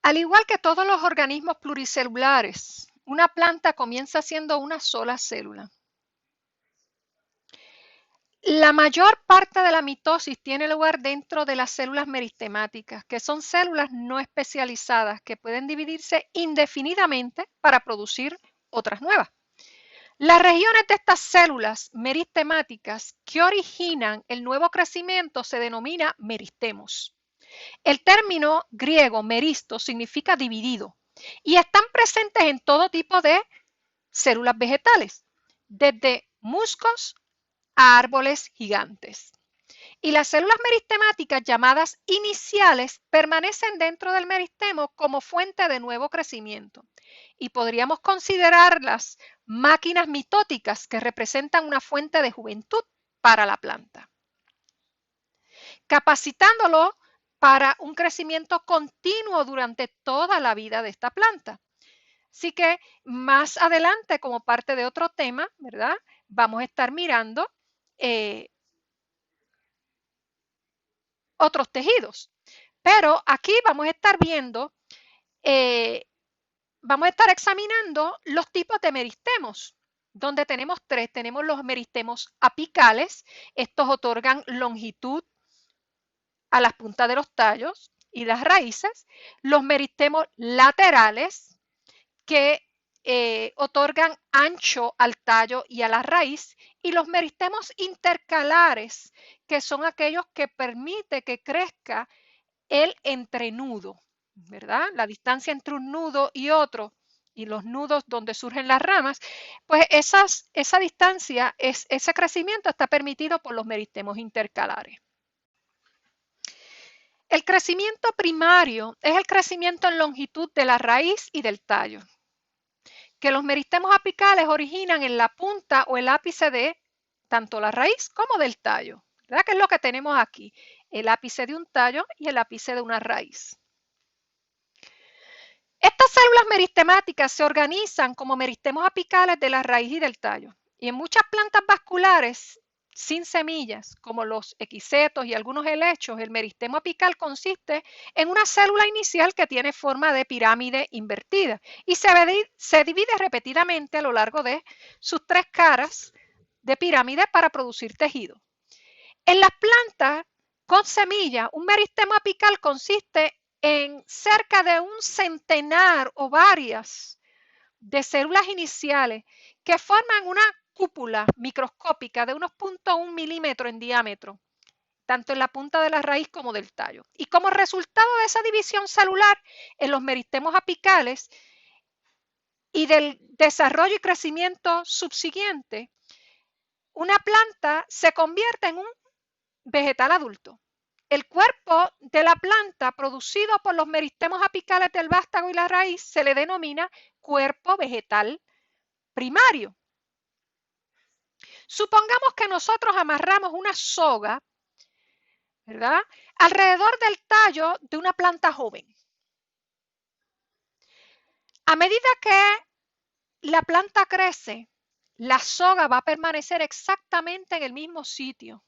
Al igual que todos los organismos pluricelulares, una planta comienza siendo una sola célula. La mayor parte de la mitosis tiene lugar dentro de las células meristemáticas, que son células no especializadas que pueden dividirse indefinidamente para producir otras nuevas. Las regiones de estas células meristemáticas que originan el nuevo crecimiento se denomina meristemos. El término griego meristo significa dividido y están presentes en todo tipo de células vegetales, desde musgos a árboles gigantes. Y las células meristemáticas llamadas iniciales permanecen dentro del meristemo como fuente de nuevo crecimiento. Y podríamos considerarlas máquinas mitóticas que representan una fuente de juventud para la planta, capacitándolo para un crecimiento continuo durante toda la vida de esta planta. Así que más adelante, como parte de otro tema, ¿verdad? Vamos a estar mirando otros tejidos. Pero aquí vamos a estar viendo, vamos a estar examinando los tipos de meristemos, donde tenemos tres. Tenemos los meristemos apicales. Estos otorgan longitud a las puntas de los tallos y las raíces. Los meristemos laterales, que otorgan ancho al tallo y a la raíz, y los meristemos intercalares, que son aquellos que permiten que crezca el entrenudo, ¿verdad? La distancia entre un nudo y otro, y los nudos donde surgen las ramas, pues esa distancia, ese crecimiento está permitido por los meristemos intercalares. El crecimiento primario es el crecimiento en longitud de la raíz y del tallo, que los meristemos apicales originan en la punta o el ápice de tanto la raíz como del tallo, ¿verdad? Que es lo que tenemos aquí, el ápice de un tallo y el ápice de una raíz. Estas células meristemáticas se organizan como meristemos apicales de la raíz y del tallo. Y en muchas plantas vasculares sin semillas, como los equisetos y algunos helechos, el meristemo apical consiste en una célula inicial que tiene forma de pirámide invertida y se divide repetidamente a lo largo de sus tres caras de pirámide para producir tejido. En las plantas con semilla, un meristemo apical consiste en cerca de un centenar o varias de células iniciales que forman una cúpula microscópica de unos 0.1 milímetros en diámetro, tanto en la punta de la raíz como del tallo. Y como resultado de esa división celular en los meristemos apicales y del desarrollo y crecimiento subsiguiente, una planta se convierte en un vegetal adulto. El cuerpo de la planta producido por los meristemos apicales del vástago y la raíz se le denomina cuerpo vegetal primario. Supongamos que nosotros amarramos una soga, ¿verdad?, alrededor del tallo de una planta joven. A medida que la planta crece, la soga va a permanecer exactamente en el mismo sitio,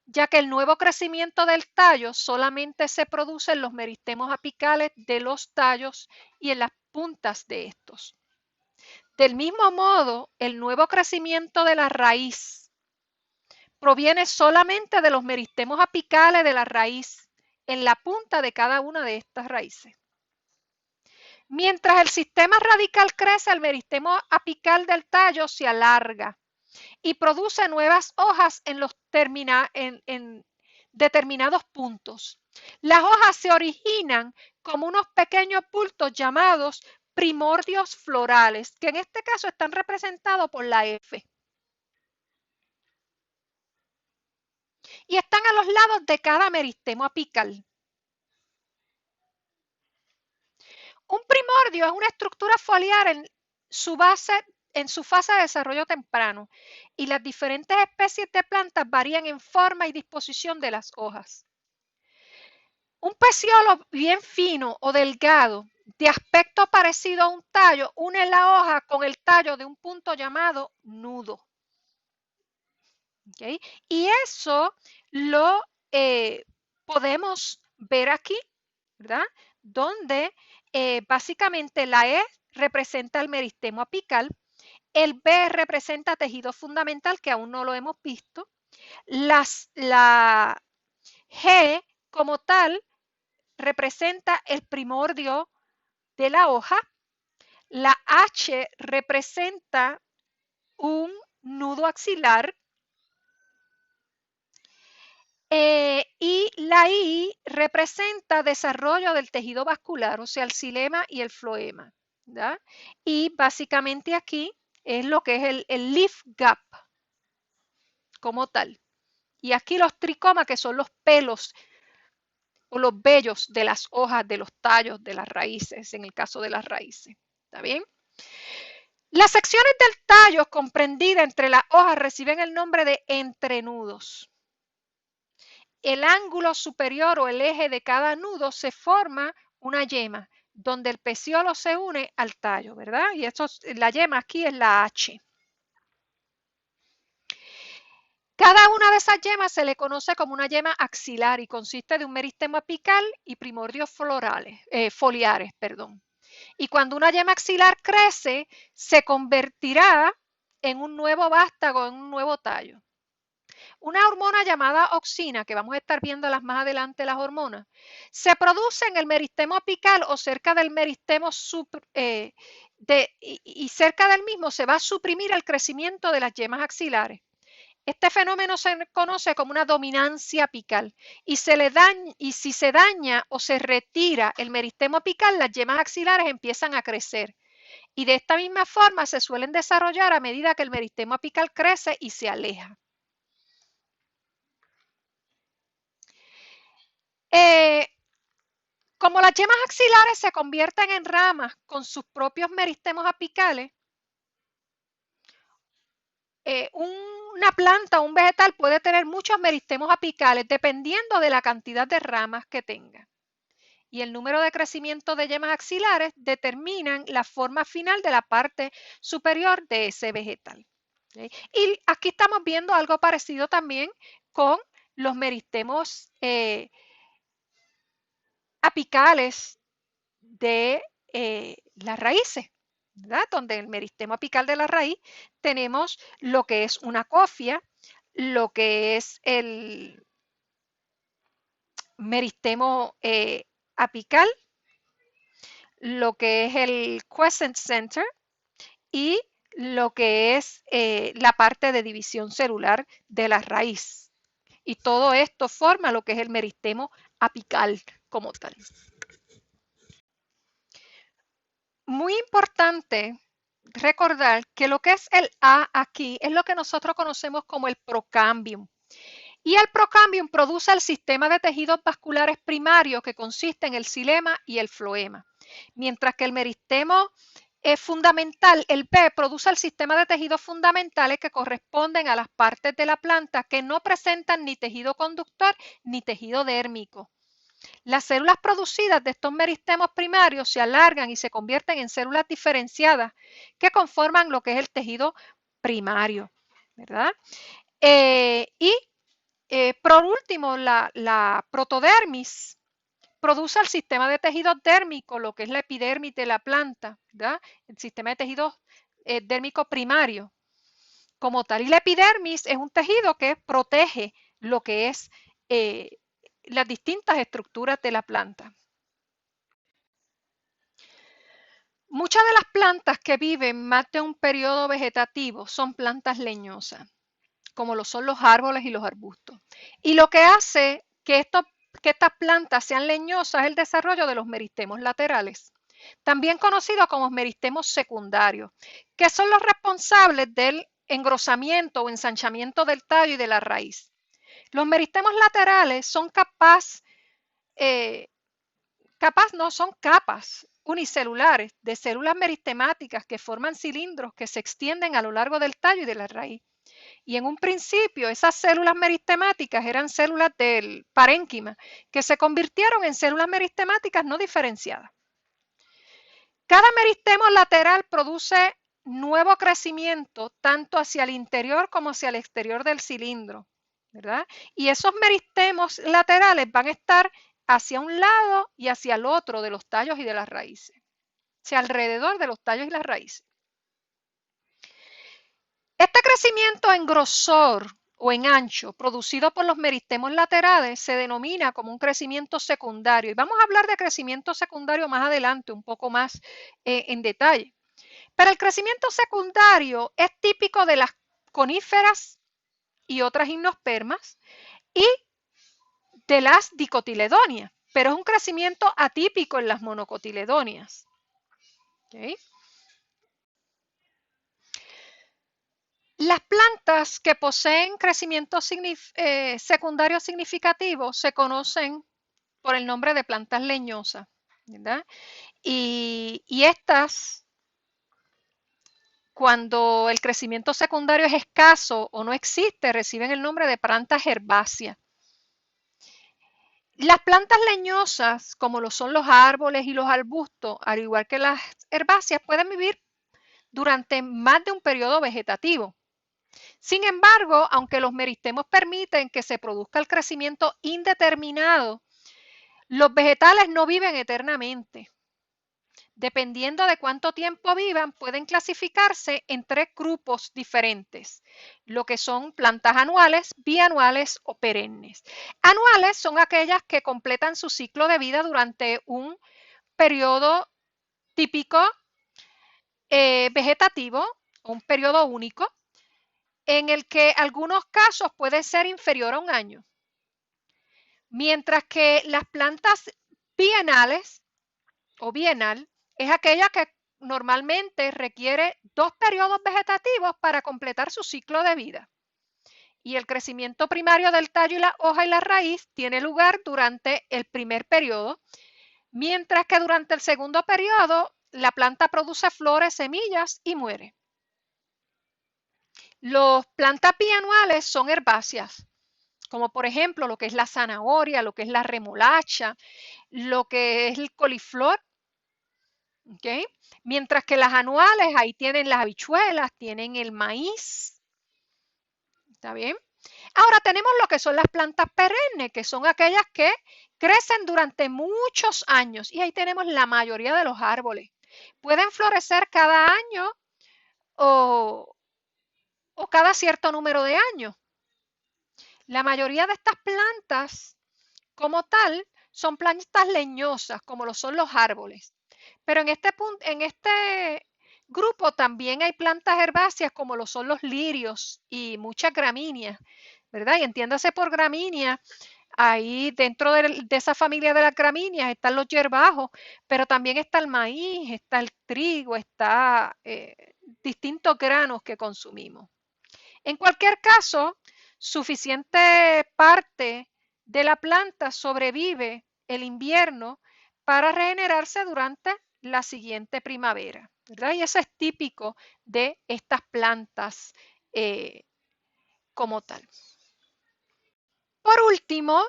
ya que el nuevo crecimiento del tallo solamente se produce en los meristemos apicales de los tallos y en las puntas de estos. Del mismo modo, el nuevo crecimiento de la raíz proviene solamente de los meristemos apicales de la raíz en la punta de cada una de estas raíces. Mientras el sistema radical crece, el meristemo apical del tallo se alarga y produce nuevas hojas en los determinados puntos. Las hojas se originan como unos pequeños bultos llamados primordios florales, que en este caso están representados por la F. Y están a los lados de cada meristemo apical. Un primordio es una estructura foliar en su fase de desarrollo temprano, y las diferentes especies de plantas varían en forma y disposición de las hojas. Un peciolo bien fino o delgado, de aspecto parecido a un tallo, une la hoja con el tallo de un punto llamado nudo. ¿Okay? Y eso lo podemos ver aquí ¿verdad? Donde básicamente la E representa el meristemo apical, el B representa tejido fundamental, que aún no lo hemos visto, la G como tal representa el primordio de la hoja, la H representa un nudo axilar, y la I representa desarrollo del tejido vascular, o sea, el xilema y el floema, ¿verdad? Y básicamente aquí es lo que es el leaf gap como tal. Y aquí los tricomas, que son los pelos o los vellos de las hojas, de los tallos, de las raíces, en el caso de las raíces. ¿Está bien? Las secciones del tallo comprendidas entre las hojas reciben el nombre de entrenudos. El ángulo superior o el eje de cada nudo se forma una yema, donde el peciolo se une al tallo, ¿verdad? Y esto, la yema aquí es la H. Cada una de esas yemas se le conoce como una yema axilar y consiste de un meristemo apical y primordios foliares. Y cuando una yema axilar crece, se convertirá en un nuevo vástago, en un nuevo tallo. Una hormona llamada auxina, que vamos a estar viéndolas más adelante, las hormonas, se produce en el meristemo apical o cerca del meristemo y cerca del mismo se va a suprimir el crecimiento de las yemas axilares. Este fenómeno se conoce como una dominancia apical y si se daña o se retira el meristemo apical, las yemas axilares empiezan a crecer. Y de esta misma forma se suelen desarrollar a medida que el meristemo apical crece y se aleja. Como las yemas axilares se convierten en ramas con sus propios meristemos apicales, una planta o un vegetal puede tener muchos meristemos apicales dependiendo de la cantidad de ramas que tenga. Y el número de crecimiento de yemas axilares determinan la forma final de la parte superior de ese vegetal. ¿Okay? Y aquí estamos viendo algo parecido también con los meristemos apicales de las raíces, ¿verdad? Donde en el meristemo apical de la raíz tenemos lo que es una cofia, lo que es el meristemo apical, lo que es el quiescent center y lo que es la parte de división celular de la raíz. Y todo esto forma lo que es el meristemo apical como tal. Muy importante recordar que lo que es el A aquí es lo que nosotros conocemos como el procambium. Y el procambium produce el sistema de tejidos vasculares primarios que consiste en el xilema y el floema. Mientras que el meristemo fundamental, el B, produce el sistema de tejidos fundamentales que corresponden a las partes de la planta que no presentan ni tejido conductor ni tejido dérmico. Las células producidas de estos meristemos primarios se alargan y se convierten en células diferenciadas que conforman lo que es el tejido primario, ¿verdad? Por último, la protodermis produce el sistema de tejidos dérmicos, lo que es la epidermis de la planta, ¿verdad? El sistema de tejidos dérmico primario como tal. Y la epidermis es un tejido que protege lo que es las distintas estructuras de la planta. Muchas de las plantas que viven más de un periodo vegetativo son plantas leñosas, como lo son los árboles y los arbustos. Y lo que hace que estas plantas sean leñosas es el desarrollo de los meristemos laterales, también conocidos como meristemos secundarios, que son los responsables del engrosamiento o ensanchamiento del tallo y de la raíz. Los meristemos laterales son son capas unicelulares de células meristemáticas que forman cilindros que se extienden a lo largo del tallo y de la raíz. Y en un principio esas células meristemáticas eran células del parénquima que se convirtieron en células meristemáticas no diferenciadas. Cada meristemo lateral produce nuevo crecimiento tanto hacia el interior como hacia el exterior del cilindro, ¿verdad? Y esos meristemos laterales van a estar hacia un lado y hacia el otro de los tallos y de las raíces, o sea, alrededor de los tallos y las raíces. Este crecimiento en grosor o en ancho producido por los meristemos laterales se denomina como un crecimiento secundario. Y vamos a hablar de crecimiento secundario más adelante, un poco más en detalle. Pero el crecimiento secundario es típico de las coníferas y otras gimnospermas y de las dicotiledonias, pero es un crecimiento atípico en las monocotiledonias. ¿Okay? Las plantas que poseen crecimiento secundario significativo se conocen por el nombre de plantas leñosas, ¿verdad? Y estas, cuando el crecimiento secundario es escaso o no existe, reciben el nombre de plantas herbáceas. Las plantas leñosas, como lo son los árboles y los arbustos, al igual que las herbáceas, pueden vivir durante más de un periodo vegetativo. Sin embargo, aunque los meristemos permiten que se produzca el crecimiento indeterminado, los vegetales no viven eternamente. Dependiendo de cuánto tiempo vivan, pueden clasificarse en 3 grupos diferentes, lo que son plantas anuales, bianuales o perennes. Anuales son aquellas que completan su ciclo de vida durante un periodo típico vegetativo, un periodo único, en el que algunos casos puede ser inferior a un año. Mientras que las plantas bienales o bienal es aquella que normalmente requiere 2 periodos vegetativos para completar su ciclo de vida. Y el crecimiento primario del tallo y la hoja y la raíz tiene lugar durante el primer periodo, mientras que durante el segundo periodo la planta produce flores, semillas y muere. Las plantas bianuales son herbáceas, como por ejemplo lo que es la zanahoria, lo que es la remolacha, lo que es el coliflor. ¿Okay? Mientras que las anuales, ahí tienen las habichuelas, tienen el maíz. ¿Está bien? Ahora tenemos lo que son las plantas perennes, que son aquellas que crecen durante muchos años. Y ahí tenemos la mayoría de los árboles. Pueden florecer cada año o cada cierto número de años. La mayoría de estas plantas, como tal, son plantas leñosas, como lo son los árboles. Pero en este grupo también hay plantas herbáceas, como lo son los lirios y muchas gramíneas, ¿verdad? Y entiéndase por gramínea, ahí dentro de esa familia de las gramíneas están los hierbajos, pero también está el maíz, está el trigo, está distintos granos que consumimos. En cualquier caso, suficiente parte de la planta sobrevive el invierno para regenerarse durante la siguiente primavera, ¿verdad? Y eso es típico de estas plantas como tal. Por último,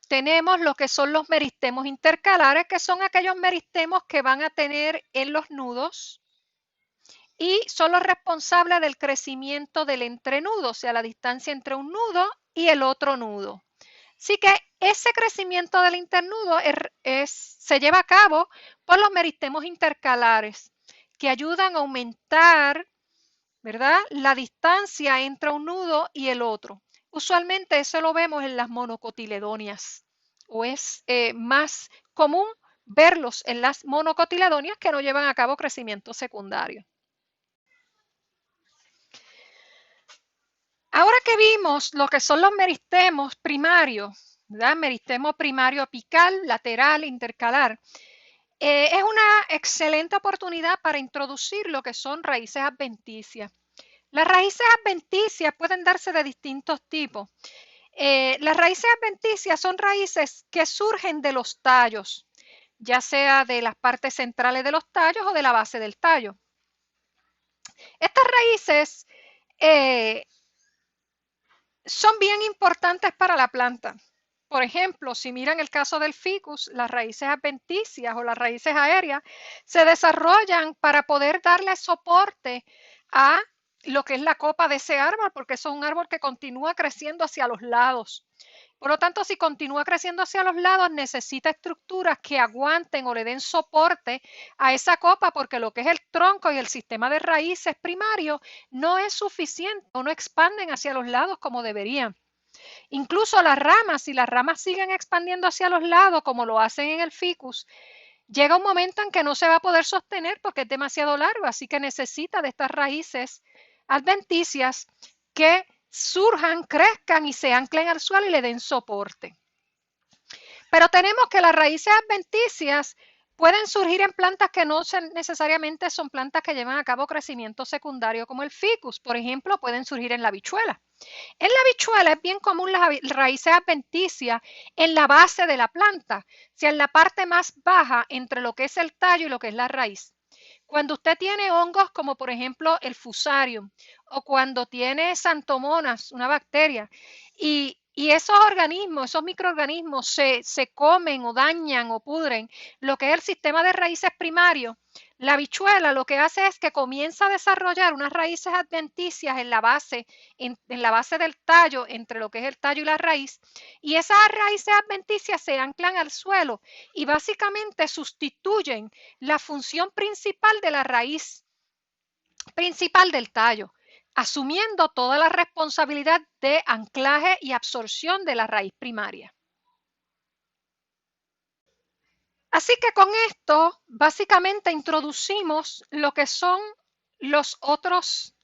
tenemos lo que son los meristemos intercalares, que son aquellos meristemos que van a tener en los nudos y son los responsables del crecimiento del entrenudo, o sea, la distancia entre un nudo y el otro nudo. Así que ese crecimiento del internudo se lleva a cabo por los meristemos intercalares, que ayudan a aumentar, ¿verdad?, la distancia entre un nudo y el otro. Usualmente eso lo vemos en las monocotiledonias, o es más común verlos en las monocotiledonias que no llevan a cabo crecimiento secundario. Ahora que vimos lo que son los meristemos primarios, ¿verdad? Meristemo primario apical, lateral, intercalar, es una excelente oportunidad para introducir lo que son raíces adventicias. Las raíces adventicias pueden darse de distintos tipos. Las raíces adventicias son raíces que surgen de los tallos, ya sea de las partes centrales de los tallos o de la base del tallo. Estas raíces son bien importantes para la planta. Por ejemplo, si miran el caso del ficus, las raíces adventicias o las raíces aéreas se desarrollan para poder darle soporte a lo que es la copa de ese árbol, porque eso es un árbol que continúa creciendo hacia los lados. Por lo tanto, si continúa creciendo hacia los lados, necesita estructuras que aguanten o le den soporte a esa copa, porque lo que es el tronco y el sistema de raíces primario no es suficiente o no expanden hacia los lados como deberían. Incluso las ramas, si las ramas siguen expandiendo hacia los lados como lo hacen en el ficus, llega un momento en que no se va a poder sostener porque es demasiado largo, así que necesita de estas raíces adventicias que surjan, crezcan y se anclen al suelo y le den soporte. Pero tenemos que las raíces adventicias pueden surgir en plantas que no necesariamente son plantas que llevan a cabo crecimiento secundario como el ficus. Por ejemplo, pueden surgir en la habichuela. En la habichuela es bien común las raíces adventicias en la base de la planta, o sea, en la parte más baja entre lo que es el tallo y lo que es la raíz. Cuando usted tiene hongos como por ejemplo el fusarium o cuando tiene Xanthomonas, una bacteria, y esos organismos, esos microorganismos se comen o dañan o pudren lo que es el sistema de raíces primario, la habichuela lo que hace es que comienza a desarrollar unas raíces adventicias en la base del tallo, entre lo que es el tallo y la raíz, y esas raíces adventicias se anclan al suelo y básicamente sustituyen la función principal de la raíz principal del tallo, asumiendo toda la responsabilidad de anclaje y absorción de la raíz primaria. Así que con esto básicamente introducimos lo que son los otros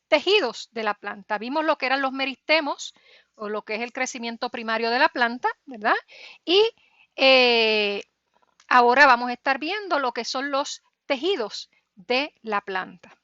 tejidos de la planta. Vimos lo que eran los meristemos o lo que es el crecimiento primario de la planta, ¿verdad? Y ahora vamos a estar viendo lo que son los tejidos de la planta.